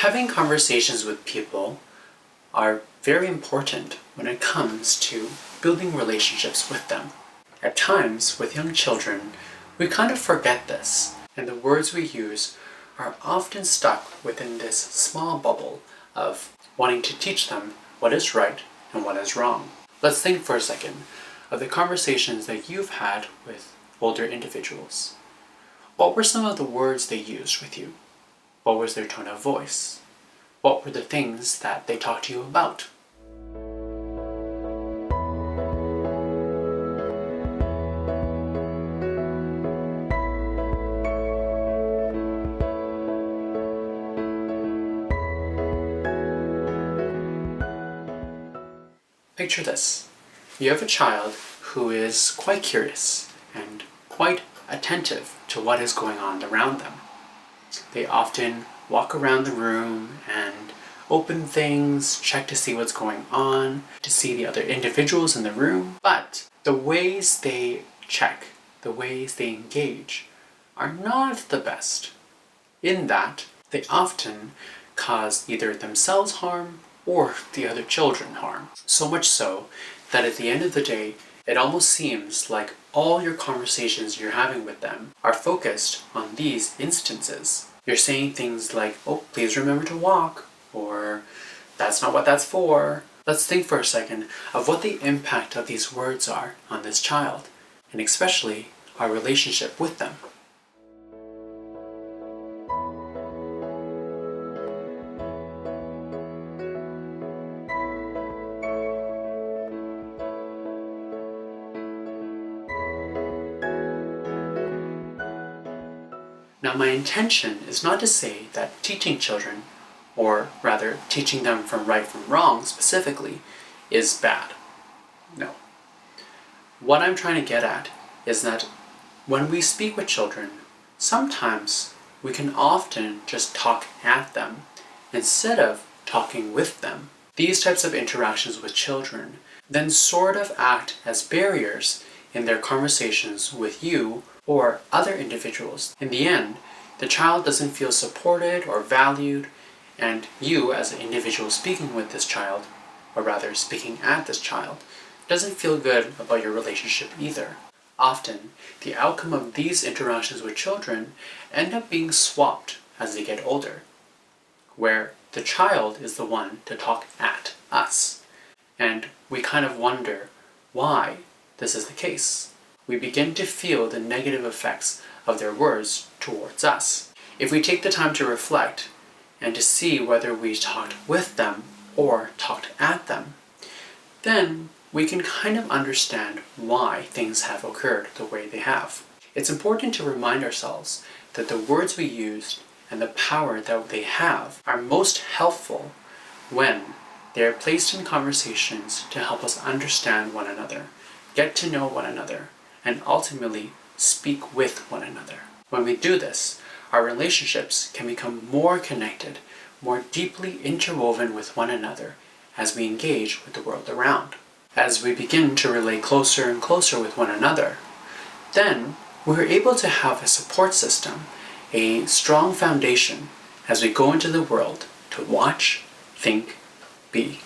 Having conversations with people are very important when it comes to building relationships with them. At times, with young children, we kind of forget this, and the words we use are often stuck within this small bubble of wanting to teach them what is right and what is wrong. Let's think for a second of the conversations that you've had with older individuals. What were some of the words they used with you? What was their tone of voice? What were the things that they talked to you about? Picture this. You have a child who is quite curious and quite attentive to what is going on around them. They often walk around the room and open things, check to see what's going on, to see the other individuals in the room. But the ways they check, the ways they engage, are not the best. In that, they often cause either themselves harm or the other children harm. So much so that at the end of the day, it almost seems like all your conversations you're having with them are focused on these instances. You're saying things like, oh, please remember to walk, or that's not what that's for. Let's think for a second of what the impact of these words are on this child, and especially our relationship with them. Now, my intention is not to say that teaching children, or rather teaching them from right from wrong specifically, is bad. No. What I'm trying to get at is that when we speak with children, sometimes we can often just talk at them instead of talking with them. These types of interactions with children then sort of act as barriers in their conversations with you or other individuals. In the end, the child doesn't feel supported or valued, and you as an individual speaking with this child, or rather speaking at this child, doesn't feel good about your relationship either. Often, the outcome of these interactions with children end up being swapped as they get older, where the child is the one to talk at us. And we kind of wonder why this is the case. We begin to feel the negative effects of their words towards us. If we take the time to reflect and to see whether we talked with them or talked at them, then we can kind of understand why things have occurred the way they have. It's important to remind ourselves that the words we used and the power that they have are most helpful when they are placed in conversations to help us understand one another, get to know one another, and ultimately speak with one another. When we do this, our relationships can become more connected, more deeply interwoven with one another as we engage with the world around. As we begin to relate closer and closer with one another, then we're able to have a support system, a strong foundation as we go into the world to watch, think, be.